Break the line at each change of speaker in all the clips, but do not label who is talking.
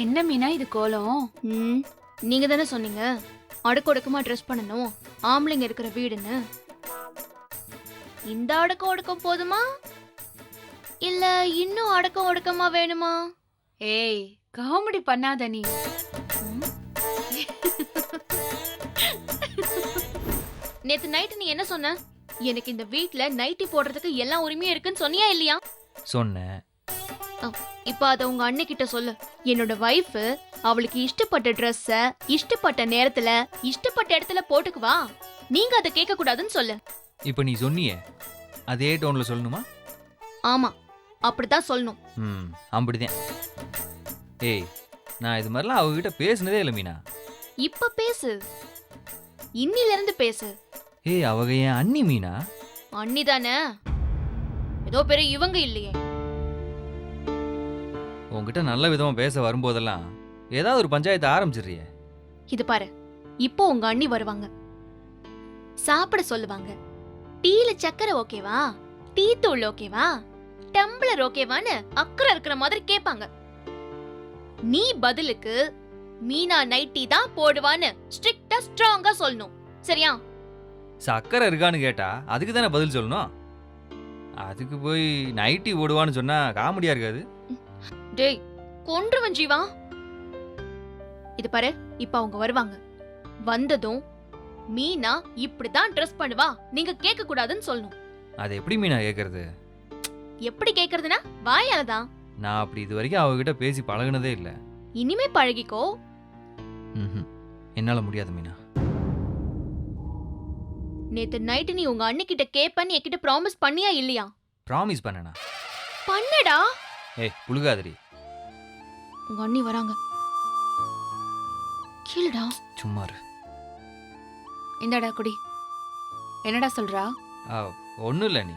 என்ன மீனா இது கோலம்?
ம் நீங்க தானே சொன்னீங்க அடுக்கொடுக்கமா ட்ரெஸ் பண்ணணும், ஆம்பளைங்க இருக்கிற வீடுன்னு. இந்த அடக்கம் ஒடுக்கம் போதுமா இல்ல இன்னும் அடக்கம் ஒடுக்கமா வேணுமா?
ஏய் காமெடி பண்ணாத நீ.
நேத்து நைட்டு நீ என்ன சொன்ன? எனக்கு இந்த வீட்ல நைட்டி போடுறதுக்கு எல்லா உரிமையும் இருக்குன்னு சொன்னியா இல்லையா?
சொன்னேன்.
இப்ப அத உங்க அண்ணிக்கிட்ட சொல்லு. என்னோட வைஃப் அவளுக்கு இஷ்டப்பட்ட ட்ரெஸ்ஸ இஷ்டப்பட்ட நேரத்துல இஷ்டப்பட்ட இடத்துல போட்டுக்குவா, நீங்க அதை கேட்க கூடாதுன்னு சொல்லு.
இப்போ நீ சொன்னியே அதே டோன்ல சொல்லணுமா?
ஆமா, அப்படித்தான் சொல்லணும்.
அப்படிதான். ஏய், நான் இது மாதிரிலாம் அவகிட்ட பேசுனதே இல்லை மீனா.
இப்ப பேசு, இன்னில இருந்து பேசு.
ஏய், அவங்க என் அண்ணி மீனா.
அண்ணி தானே, ஏதோ பெரிய இவங்க இல்லையே.
உன்கிட்ட நல்ல விதமா பேச வரும்போதெல்லாம் ஏதாவது ஒரு பஞ்சாயத்து ஆரம்பிச்சிடுறியே.
இது பாரு, இப்போ உங்க அண்ணி வருவாங்க, சாப்பிட சொல்லுவாங்க. டீல சக்கரை ஓகேவா, டீ தூள் ஓகேவா, டம்ளர் ஓகேவான்னு அக்கறை இருக்கிற மாதிரி கேட்பாங்க. நீ பதிலுக்கு மீனா நைட்டி தான் போடுவான்னு ஸ்ட்ரிக்ட்டா ஸ்ட்ராங்கா சொல்லணும், சரியா?
சக்கரை இருக்கான்னு கேட்டா அதுக்கு தானே பதில் சொல்லணும். அதுக்கு போய் நைட்டி ஓடுவான்னு சொன்னா காமெடியா இருக்காது.
டேய் கொன்றுவன் ஜீவா. இது பாரு, இப்ப அவங்க வருவாங்க. வந்ததும் மீனா இப்படிதான் ட்ரெஸ் பண்ணுவா, நீங்க கேட்க கூடாதுன்னு சொல்லணும்.
அது எப்படி மீனா கேக்குறது?
எப்படி கேக்குறதுனா வாயாலதான்.
நான் அப்படி இது வரைக்கும் அவகிட்ட பேசி பழகுனதே இல்லை.
இனிமே பழகிக்கோ.
என்னால முடியாது மீனா.
நேத்து நைட்டு நீ உங்க அண்ணிக்கிட்ட கேப்பன்னு என்கிட்ட ப்ராமிஸ் பண்ணியா இல்லையா?
ப்ராமிஸ் பண்ணனா?
பண்ணடா.
ஏய் புழுகாதடி.
உங்க அண்ணி வராங்க, கீழடா.
சும்மா இரு.
இந்தடா குடி. என்னடா சொல்றா?
ஒன்றும் இல்லை. நீ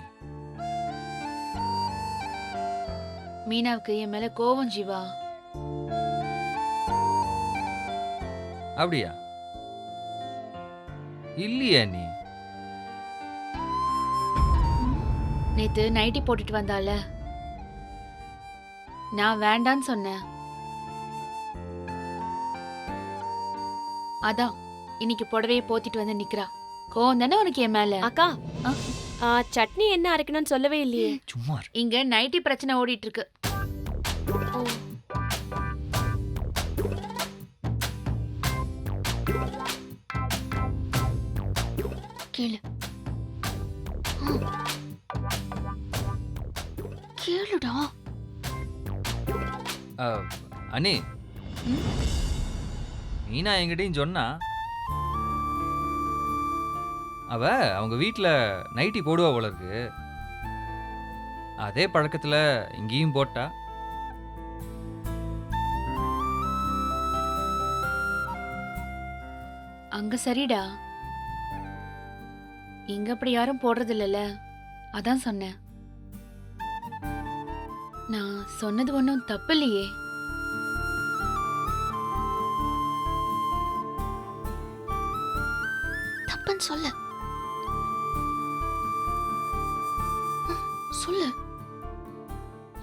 மீனாவுக்கு என் மேல கோவம் ஜீவா.
அப்படியா? இல்லையா? நீ
நேத்து நைட்டி போட்டுட்டு வந்தால, நான் வேண்டான்னு சொன்னேன். அதான் இன்னைக்கு புடவையை போத்திட்டு வந்து நிக்கிறா. கோவம் தானே உனக்கு என் மேல?
அக்கா, சட்னி என்ன அரைக்கணும்னு சொல்லவே இல்லையே.
சும்மா இரு.
இங்க நைட்டி பிரச்சனை ஓடிட்டு இருக்கு.
கேளு கேளுடா.
அண்ணி, மீனா என்கிட்டயும் சொன்னா அவங்க வீட்டில் நைட்டி போடுவா போல இருக்கு. அதே பழக்கத்தில் இங்கேயும் போட்டா.
அங்க சரிடா, இங்க அப்படி யாரும் போடுறது இல்லைல்ல, அதான் சொன்னேன். நான் சொன்னது ஒன்றும் தப்பு இல்லையே.
தப்புன்னு சொல்லு, சொல்லு.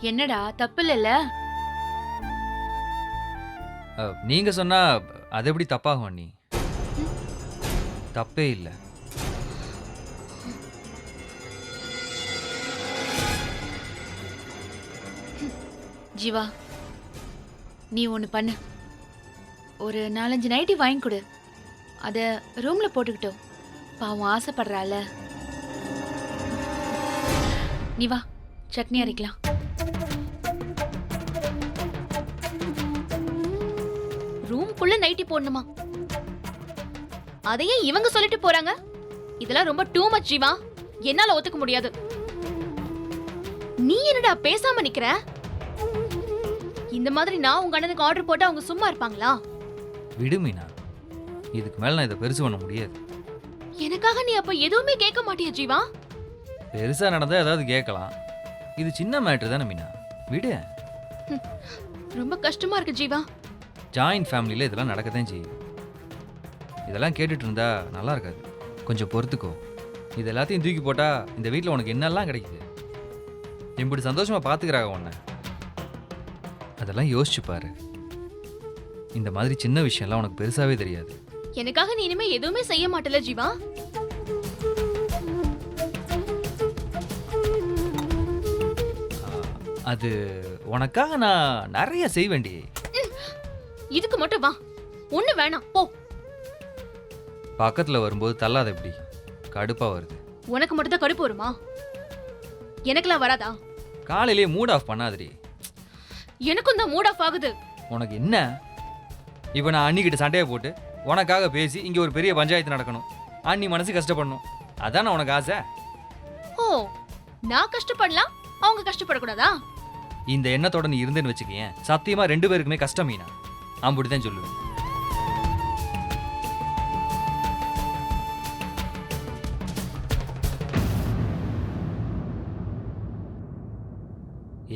என்னடா தப்பு இல்லைல்ல?
நீங்க சொன்னா அது எப்படி தப்பாகும் அண்ணி? தப்பே இல்லை.
ஜீவா, நீ ஒன்று பண்ணு. ஒரு 4-5 நைட்டி வாங்கி கொடு, அதை ரூம்ல போட்டுக்கிட்டோம். பாவம் ஆசைப்படுறால. நீ வா, சட்னி அரைக்கலாம்.
ரூம்குள்ள நைட்டி போடணுமா? அதையே இவங்க சொல்லிட்டு போறாங்க. இதெல்லாம் ரொம்ப டூ மச் ஜீவா, என்னால ஒத்துக்க முடியாது. நீ என்னடா பேசாம நிக்கிற? இந்த மாதிரி நான் உங்க அண்ணனுக்கு ஆர்டர் போட்டு அவங்க சும்மா இருப்பாங்களா?
விடு மீனா, இதுக்கு மேல நான் இதை பெருசு பண்ண முடியாது.
எனக்காக நீ அப்ப எதுவுமே கேட்க மாட்டியா ஜீவா?
பெருசா நடந்தா ஏதாவது கேட்கலாம். இது சின்ன மேட்ரு தானே மீனா, விடு.
ரொம்ப கஷ்டமா இருக்கு ஜீவா.
ஜாயிண்ட் ஃபேமிலியில் இதெல்லாம் நடக்கத்தான் செய்யும். இதெல்லாம் கேட்டுட்டு இருந்தா நல்லா இருக்காது. கொஞ்சம் பொறுத்துக்கோ. இது எல்லாத்தையும் தூக்கி போட்டா இந்த வீட்டில் உனக்கு என்னெல்லாம் கிடைக்குது? இப்படி சந்தோஷமா பார்த்துக்கிறாங்க உன்னை. அதெல்லாம் யோசிச்சு பாரு. இந்த மாதிரி சின்ன விஷயம்லாம் உனக்கு பெருசாவே தெரியாது.
எனக்காக நீ இனிமே எதுவுமே செய்ய மாட்டல ஜீவா?
அது உனக்காக நான் நிறைய செய்வேண்டி.
இதுக்கு மட்டும் வா, ஒண்ணு வேணாம் போ.
பக்கத்துல வரும்போது தள்ளாத எப்படி, கடுப்பா வருது.
உனக்கு மட்டும் தான் கடுப்பு வருமா? எனக்கெல்லாம் வராதா?
காலையிலேயே மூட் ஆஃப் பண்ணாதடி.
எனக்கும் தான் மூட் ஆஃப் ஆகுது.
உனக்கு என்ன? இப்போ நான் அண்ணிக்கிட்ட சண்டையை போட்டு உனக்காக பேசி இங்கே ஒரு பெரிய பஞ்சாயத்து நடக்கணும், அண்ணி மனசு கஷ்டப்படணும், அதானே உனக்கு ஆசை?
ஓ, நான் கஷ்டப்படலாம், அவங்க கஷ்டப்படக்கூடாதா?
இந்த எண்ணத்தோட நீ இருந்தேன்னு வச்சுக்கேன், சத்தியமா 2 பேருக்குமே கஷ்டம் மீனா. அப்படிதான் சொல்லுவேன்.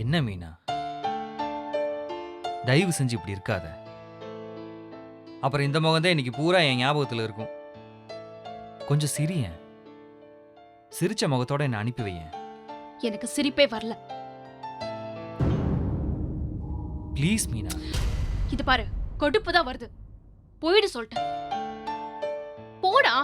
என்ன மீனா, தயவு செஞ்சு இப்படி இருக்காத. அப்புறம் இந்த முகம் தான் இன்னைக்கு பூரா என் ஞாபகத்தில் இருக்கும். கொஞ்சம் சிரியேன், சிரிச்ச முகத்தோட என்ன அனுப்பி வையேன்.
எனக்கு சிரிப்பே வரல.
ப்ளீஸ் மீனா.
இது பாரு, கடுப்பு தான் வருது. போயிடு சொல்லிட்டேன். போடா.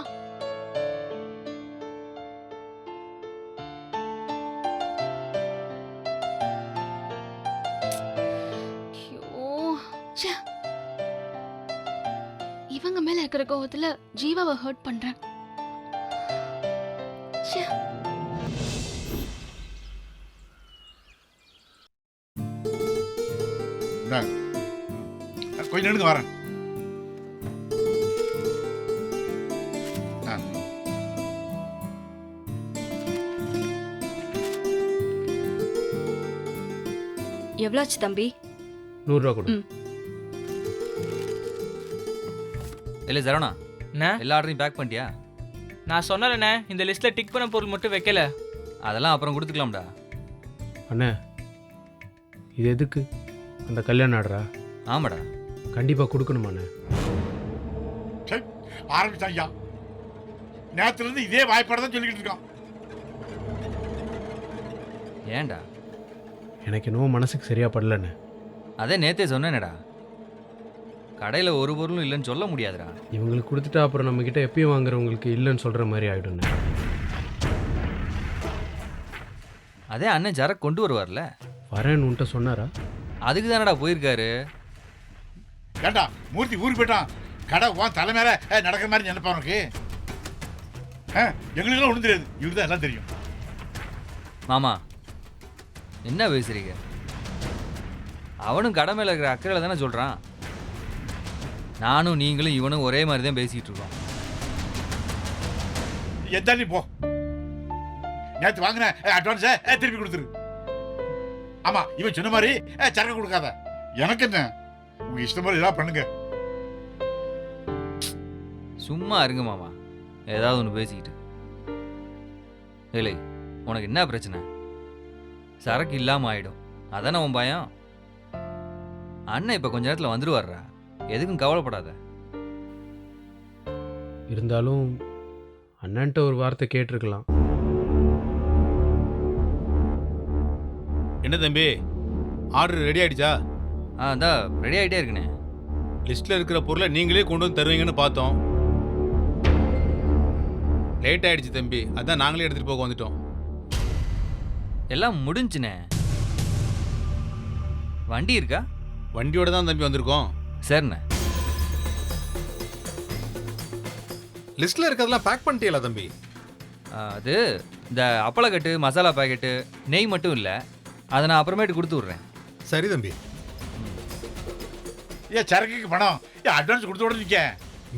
இவங்க மேல இருக்கிற கோவத்துல ஜீவாவை ஹர்ட் பண்றேன். ச்சே.
கொஞ்சம் நின்னுங்க வரேன்.
எவ்வளாச்சு தம்பி?
100 ரூபா கொடு.
இல்லை சரவணா,
அண்ணா,
எல்லா ஆர்டரையும் பேக் பண்ணிட்டியா?
நான் சொன்னேண்ணே, இந்த லிஸ்ட்ல டிக் பண்ண பொருள் மட்டும் வைக்கல.
அதெல்லாம் அப்புறம் கொடுத்துக்கலாம்டா.
அண்ணே, இது எதுக்கு? அந்த கல்யாணம் ஆடுறா?
ஆமாடா.
கண்டிப்பாக கொடுக்கணுமாண்ணே?
ஆரம்பிச்சான் ஐயா, நேரத்துல இருந்து இதே வாய்ப்பாடு தான் சொல்லிக்கிட்டு இருக்கான்.
ஏன்டா?
எனக்கு என்னவோ மனசுக்கு சரியா படலண்ணே.
அதே நேத்தே சொன்னேனடா, கடையில் ஒரு பொருளும் இல்லைன்னு சொல்ல முடியாதுடா.
இவங்களுக்கு கொடுத்துட்டா அப்புறம் நம்மக்கிட்ட எப்பயும் வாங்குறவங்களுக்கு இல்லைன்னு சொல்கிற மாதிரி ஆகிடுண்ணே.
அதே அண்ணன் சரக்கு கொண்டு வருவார்ல,
வரேன்னு உன்ட்ட சொன்னாரா?
அதுக்கு தானடா போயிருக்காரு.
ஏண்டா மூர்த்தி ஊருக்கு போயிட்டான், கடை உன் தலை மேல நடக்கிற மாதிரி நினைப்பா உனக்கு? எங்களுக்கெல்லாம் ஒன்றும் தெரியாது, இவருக்கு தான் எல்லாம் தெரியும்.
மாமா என்ன பேசுறீங்க? அவனும் கடை மேல இருக்கிற அக்கறையில் தானே சொல்கிறான். நானும் நீங்களும் இவனும் ஒரே மாதிரி தான் பேசிகிட்டு இருக்கோம்.
எத்தா நீ போ, நேற்று வாங்கின அட்வான்ஸை திருப்பி கொடுத்துரு. ஆமா, இவன் சொன்ன மாதிரி சரக்கு கொடுக்காத. எனக்கு என்ன, உங்க இஷ்டம் மாதிரி ஏதாவது பண்ணுங்க.
சும்மா இருங்க மாமா, ஏதாவது ஒன்று பேசிக்கிட்டு. இல்லை, உனக்கு என்ன பிரச்சனை? சரக்கு இல்லாமல் ஆயிடும், அதானே உன் பயம். அண்ணன் இப்போ கொஞ்ச நேரத்தில் வந்துடுவார்றா, எதுக்கும் கவலைப்படாத.
இருந்தாலும் அண்ணன்ட்ட ஒரு வார்த்தை கேட்டிருக்கலாம்.
என்ன தம்பி, ஆர்டர் ரெடி ஆயிடுச்சா?
அதான் ரெடி ஆகிட்டே இருக்குண்ணே.
லிஸ்ட்ல இருக்கிற பொருளை நீங்களே கொண்டு வந்து தருவீங்கன்னு பார்த்தோம். லேட் ஆயிடுச்சு தம்பி, அதான் நாங்களே எடுத்துட்டு போக வந்துட்டோம்.
எல்லாம் முடிஞ்சுண்ணே. வண்டி இருக்கா?
வண்டியோட தான் தம்பி வந்திருக்கோம்.
சரிண்ணே.
லிஸ்ட்ல இருக்கிறதெல்லாம் பேக் பண்ணிட்டீங்களா தம்பி?
அது இந்த அப்பளக்கட்டு, மசாலா பாக்கெட்டு, நெய் மட்டும் இல்லை, அதை நான் அப்புறமேட்டு கொடுத்து விட்றேன்.
சரி தம்பி.
ஏன் சரக்குக்கு பணம் அட்வான்ஸ் கொடுத்து விட நிற்க?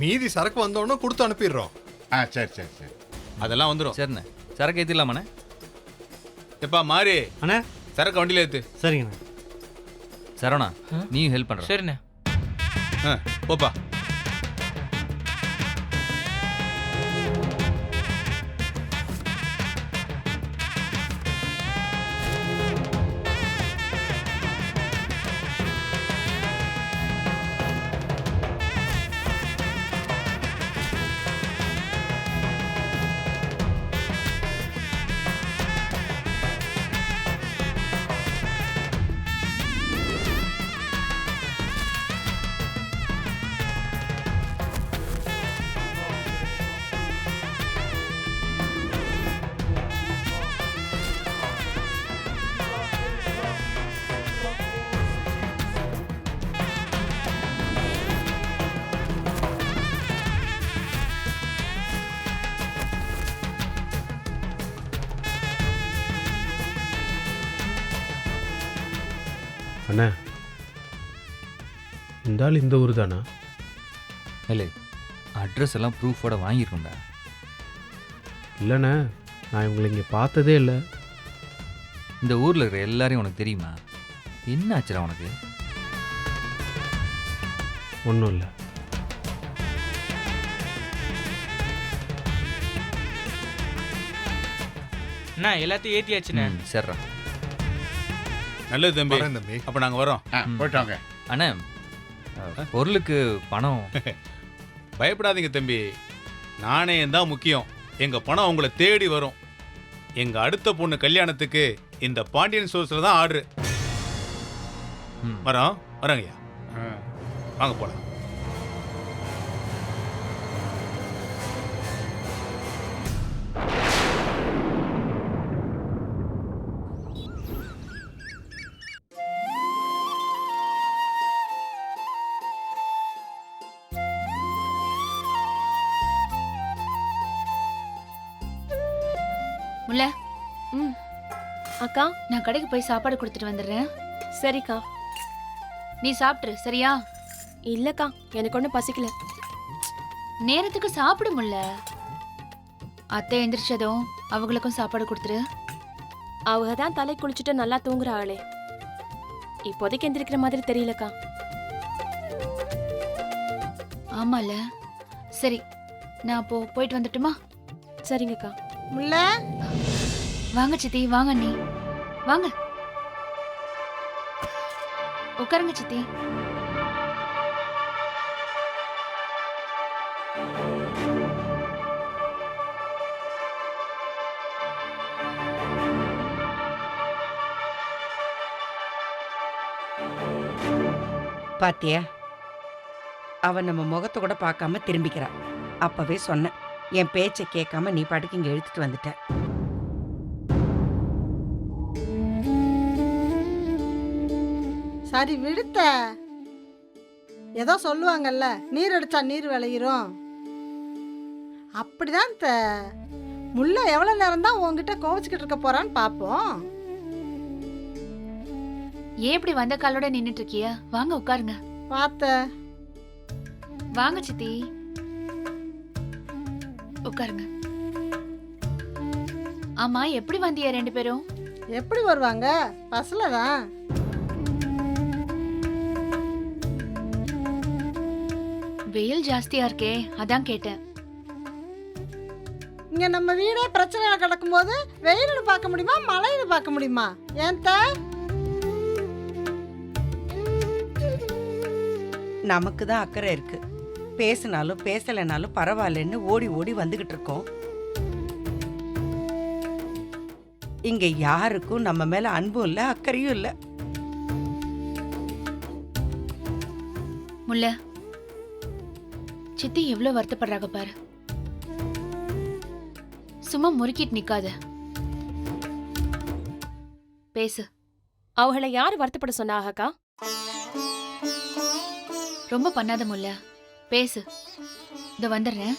மீதி சரக்கு வந்தோடனே கொடுத்து அனுப்பிடுறோம்.
சரி சரி சரி,
அதெல்லாம் வந்துடும்.
சரிண்ணே. சரக்கு ஏற்றிடலாமாண்ணே?
எப்பா மாறி
அண்ணே,
சரக்கு வண்டியில் ஏற்று.
சரிங்கண்ணா.
சரவணா, நீயும் ஹெல்ப் பண்ணுற.
சரிண்ணே.
போப்பா.
அண்ணா இந்த ஆள் இந்த ஊர் தானா?
இல்லை, அட்ரஸ் எல்லாம் ப்ரூஃபோட வாங்கியிருக்கோம்டா.
இல்லைண்ணே, நான் இவங்களை இங்கே பார்த்ததே இல்லை.
இந்த ஊரில் இருக்கிற எல்லாரையும் உனக்கு தெரியுமா? என்ன ஆச்சுடா உனக்கு?
ஒன்றும் இல்லை.
அண்ணா எல்லாத்தையும் ஏற்றியாச்சுண்ணே.
சரிடா.
நல்லது தம்பி.
வரேன் தம்பி.
அப்ப நாங்க வரோம்.
போயிட்டு வாங்க.
அண்ணே, பொருளுக்கு பணம்.
பயப்படாதீங்க தம்பி, நாணயம் தான் முக்கியம். எங்க பணம் உங்களை தேடி வரும். எங்க அடுத்த பொண்ணு கல்யாணத்துக்கு இந்த பாண்டியன் ஸ்டோர்ஸ்ல தான் ஆர்டர்.
ம்.
வரோங்கய்யா. வாங்க போலாம்.
முல்ல,
ம் அக்கா,
நான் கடைக்கு போய் சாப்பாடு கொடுத்துட்டு வந்துடுறேன்.
சரிக்கா.
நீ சாப்பிட்ரு, சரியா?
இல்லக்கா, எனக்கு ஒன்றும் பசிக்கல.
நேரத்துக்கு சாப்பிட முல்ல. அத்தை எந்திரிச்சதும் அவங்களுக்கும் சாப்பாடு கொடுத்துரு.
அவங்க தான் தலை குளிச்சுட்டு நல்லா தூங்குற ஆளே. இப்போதைக்கு எந்திரிக்கிற மாதிரி தெரியலக்கா.
ஆமால. சரி, நான் அப்போ போயிட்டு வந்துட்டுமா?
சரிங்கக்கா.
முல்ல,
வாங்க சித்தி, வாங்க நீ வாங்க, உட்காருங்க சித்தி.
பாத்தியா, அவன் நம்ம முகத்தை கூட பார்க்காம திரும்பிக்கிறான். அப்பவே சொன்னேன், என் பேச்சை கேட்காம நீ பாட்டுக்கு இங்க இழுத்துட்டு வந்துட்ட.
சரி விடுத்த. ஏதோ சொல்லுவாங்கல்ல, நீர் அடிச்சா நீர் விளையிரும். அப்படிதான் முல்ல எவ்வளவு நேரம் தான் உங்ககிட்ட கோவச்சுக்கிட்டு இருக்க போறான்னு பாப்போம்.
ஏன் இப்படி வந்த காலோட நின்னுட்டு இருக்கிய? வாங்க உட்காருங்க.
பார்த்த
வாங்க சித்தி, உட்காருங்க. ஆமா, எப்படி வந்தியா ரெண்டு பேரும்?
எப்படி வருவாங்க? பஸ்ல தான்.
வெயில் ஜாஸ்தியா இருக்கே, அதான் கேட்டேன்.
இங்க நம்ம வீடே பிரச்சனையில கிடக்கும் போது வெயில்னு பார்க்க முடியுமா, மழைன்னு பார்க்க முடியுமா? ஏன்
நமக்கு தான் அக்கறை இருக்கு. பேசினாலும் பேசலைனாலும் பரவாயில்லன்னு ஓடி ஓடி வந்துகிட்டு இருக்கோம். இங்க யாருக்கும் நம்ம மேல அன்பும் இல்ல, அக்கறையும் இல்ல.
முல்ல, சித்தி எவ்வளவு வருத்தப்படுறாங்க பாரு. சும்மா முறுக்கிட்டு நிக்காத, பேசு.
அவங்கள யாரு வருத்தப்பட சொன்னாகக்கா?
ரொம்ப பண்ணாத முல்ல, பேசு. இத வந்துடுறேன்.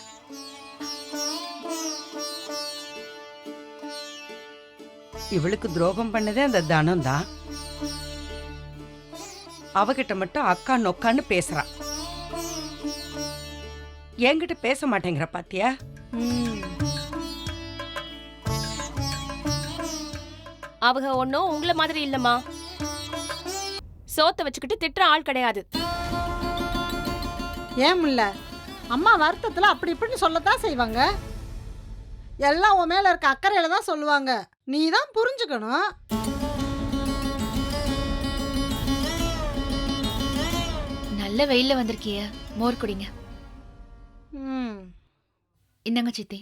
இவளுக்கு துரோகம் பண்ணதே அந்த தனம் தான். அவகிட்ட மட்டும் அக்கா நொக்கான்னு பேசுறா. என்கிட்ட பேச மாட்டேங்கிற பாத்தியா?
அவங்க ஒன்னும் உங்களை மாதிரி இல்லம்மா. சோத்த வச்சுக்கிட்டு திட்டுற ஆள் கிடையாது.
ஏன் முல்ல, அம்மா வருத்தத்துல அப்படி இப்படின்னு சொல்லத்தான் செய்வாங்க. எல்லாம் உன் மேல இருக்க அக்கறையில தான் சொல்லுவாங்க. நீ தான் புரிஞ்சுக்கணும்.
நல்ல வெயில்ல வந்திருக்கிய, மோர் குடிங்க. இந்தங்க சித்தி.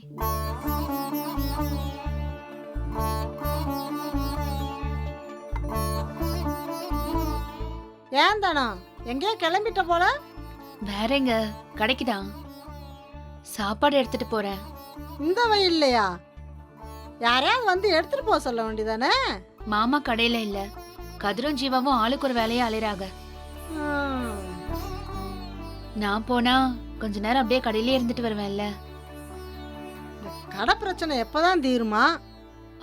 ஏன் தானா எங்கேயோ கிளம்பிட்ட போல?
வேற எங்க, கடைக்குதான். சாப்பாடு எடுத்துட்டு போறேன்.
இந்த வெயில்லையா? யாரையாவது வந்து எடுத்துட்டு போக சொல்ல வேண்டியதானே?
மாமா கடையில இல்ல, கதிரும் ஜீவாவும் ஆளுக்கு ஒரு வேலையா அலைறாங்க. நான் போனா கொஞ்ச நேரம் அப்படியே கடையிலே இருந்துட்டு வருவேன்ல.
கடை பிரச்சனை எப்பதான் தீருமா?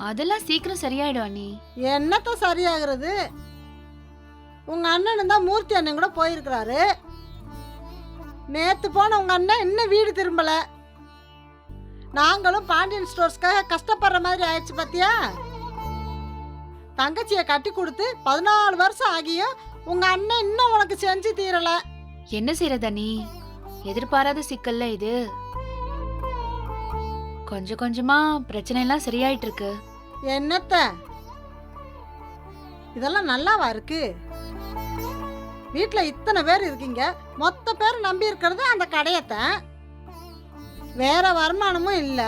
அதெல்லாம் சீக்கிரம் சரியாயிடும் அண்ணி.
என்னத்த சரியாகிறது? உங்க அண்ணனும் தான் மூர்த்தி அண்ணன் கூட போயிருக்கிறாரு. நேத்து போன உங்க அண்ணன் இன்னும் வீடு திரும்பல. நாங்களும் பாண்டியன் ஸ்டோர்ஸ்க்காக கஷ்டப்படுற மாதிரி ஆயிடுச்சு பாத்தியா. தங்கச்சியை கட்டி கொடுத்து 14 வருஷம் ஆகியும் உங்க அண்ணன் இன்னும் உனக்கு செஞ்சு தீரல.
என்ன செய்யறத நீ? எதிர்பாராத சிக்கல்ல இது. கொஞ்சம் கொஞ்சமா பிரச்சனை எல்லாம் சரியாயிட்டு இருக்கு.
என்னத்த இதெல்லாம் நல்லாவா இருக்கு? வீட்டுல இத்தனை பேர் இருக்கீங்க, மொத்த பேர் நம்பி இருக்கிறது அந்த கடையத்தான். வேற வருமானமும் இல்ல.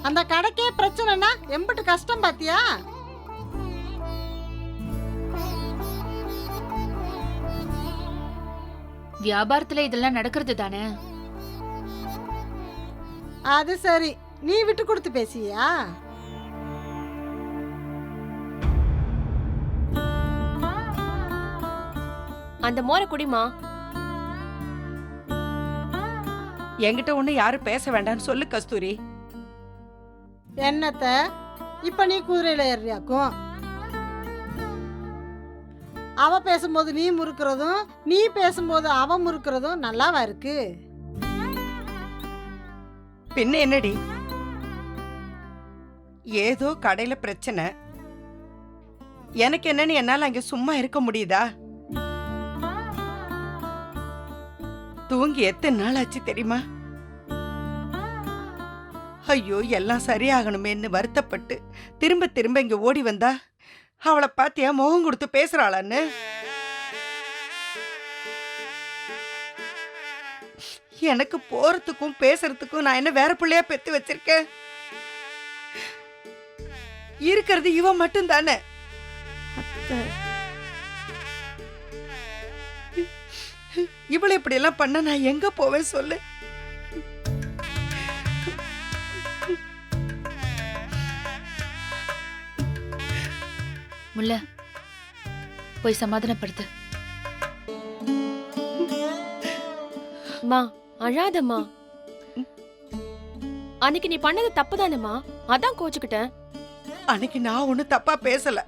அந்த கடைக்கே பிரச்சனைனா எம்பிட்டு கஷ்டம் பாத்தியா?
வியாபாரத்துல இதெல்லாம் நடக்கிறது தானே.
அது சரி, நீ விட்டு கொடுத்து பேசியா?
அந்த மோரை குடிமா.
என்கிட்ட ஒண்ணு யாரும் பேச வேண்டாம்னு சொல்லு கஸ்தூரி.
என்னத்த இப்ப நீ குதிரையில ஏறியாக்கும்? அவ பேசும்போது நீ முறுக்கிறதும், நீ பேசும்போது அவ முறுக்கிறதும் நல்லாவா இருக்கு?
பின்ன என்னடி, ஏதோ கடையில பிரச்சனை, எனக்கு என்னன்னு என்னால அங்க சும்மா இருக்க முடியுதா? தூங்கி எத்தனை நாள் ஆச்சு தெரியுமா? ஐயோ, எல்லாம் சரியாகணுமேன்னு வருத்தப்பட்டு திரும்ப திரும்ப இங்க ஓடி வந்தா அவளை பாத்தியா முகம் கொடுத்து பேசுறாளான்னு? எனக்கு போறதுக்கும் பேசுறதுக்கும் நான் என்ன வேற பிள்ளையா பெத்து வச்சிருக்கேன்? இருக்கிறது இவ மட்டும் தானே. இவளை இப்படி எல்லாம் பண்ண நான் எங்க போவேன் சொல்லு?
முல்ல, போய் சமாதானப்படுத்து.
மா அழாதம்மா. அன்னைக்கு நீ பண்ணது தப்பு தானேம்மா, அதான் கோச்சுக்கிட்டேன்.
அன்னைக்கு நான் ஒண்ணு தப்பா பேசல.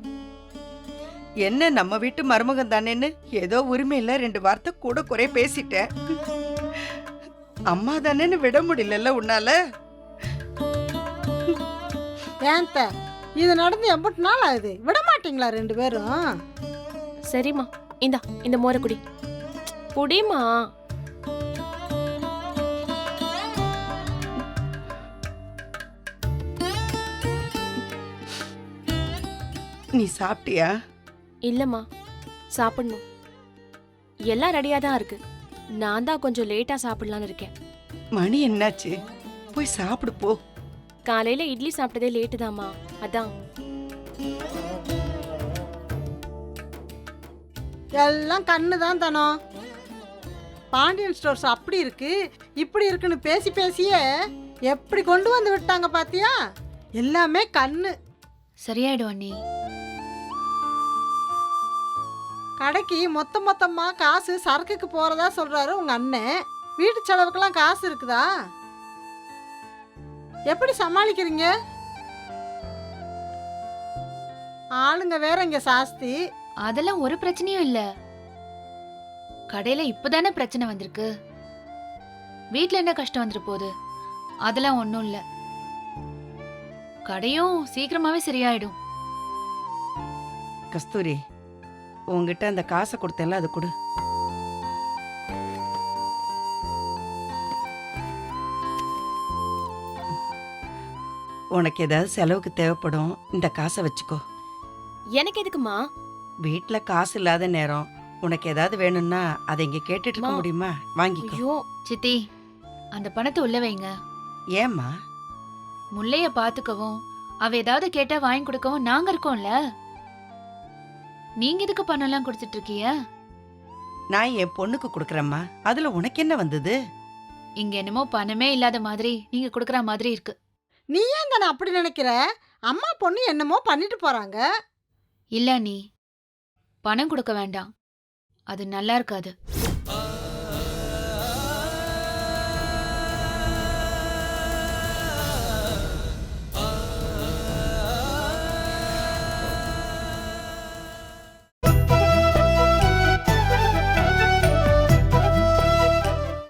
என்ன நம்ம வீட்டு மருமகன் தானேன்னு ஏதோ உரிமையில 2 வார்த்தை கூட குறை பேசிட்டேன். அம்மா தானேன்னு விட முடியல உன்னால.
ஏன்த்த இது நடந்து எம்பிட்டு நாள் ஆகுது, விட மாட்டீங்களா 2 பேரும்?
சரிம்மா, இந்தா இந்த மோரை குடி. குடிமா.
நீ சாப்பிட்டியா?
இல்லம்மா, சாப்பிடணும். எல்லாம் ரெடியா தான் இருக்கு. நான் தான் கொஞ்சம் லேட்டா சாப்பிடலான்னு இருக்கேன்.
மணி என்னாச்சு? போய் சாப்பிடு போ.
காலையில இட்லி சாப்பிட்டதே லேட்டு தாம்மா, அதான்.
எல்லாம் கண்ணு தான் தானோ. பாண்டியன் ஸ்டோர்ஸ் அப்படி இருக்கு இப்படி இருக்குன்னு பேசி பேசியே எப்படி கொண்டு வந்து விட்டாங்க பாத்தியா? எல்லாமே கண்ணு.
சரியாயிடும் அண்ணி.
கடைக்கு மொத்தமா காசு சரக்குக்கு போறதா சொல்றாரு உங்க அண்ணன். வீட்டு செலவுக்கெல்லாம் காசு இருக்குதா? எப்படி சமாளிக்கிறீங்க? ஆளுங்க வேற இங்க சாஸ்தி.
அதெல்லாம் ஒரு பிரச்சனையும் இல்ல. கடையில இப்பதானே பிரச்சனை வந்திருக்கு. வீட்ல என்ன கஷ்டம் வந்துரு போகுது? அதெல்லாம் ஒண்ணும் இல்ல. கடையும் சீக்கிரமாவே சரியாயிடும்.
கஸ்தூரி, உங்ககிட்ட அந்த காசை கொடுத்தேன்ல, அது கொடு. உனக்கு ஏதாவது செலவுக்கு தேவைப்படும், இந்த காசை வச்சுக்கோ.
எனக்கு எதுக்குமா?
வீட்ல காசு இல்லாத நேரம் உனக்கு ஏதாவது வேணும்னா அதை இங்க கேட்டுட்டு இருக்க
அம்மா.
முடியுமா? வாங்கிக்கோ.
ஐயோ,
சித்தி, அந்த பணத்தை உள்ள வைங்க.
ஏம்மா?
முல்லைய பாத்துக்கவும் அவ ஏதாவது கேட்டா வாங்கி கொடுக்கவும் நாங்க இருக்கோம்ல. நீங்க எதுக்கு பணம் எல்லாம் கொடுத்துட்டு இருக்கீங்க?
நான் என் பொண்ணுக்கு கொடுக்கறேம்மா, அதுல உனக்கு என்ன வந்தது?
இங்க என்னமோ பணமே இல்லாத மாதிரி நீங்க கொடுக்கற மாதிரி இருக்கு.
நீ ஏன் தானே அப்படி நினைக்கிற? அம்மா பொண்ணு என்னமோ பண்ணிட்டு போறாங்க.
இல்ல நீ பணம் கொடுக்க வேண்டாம், அது நல்லா இருக்காது.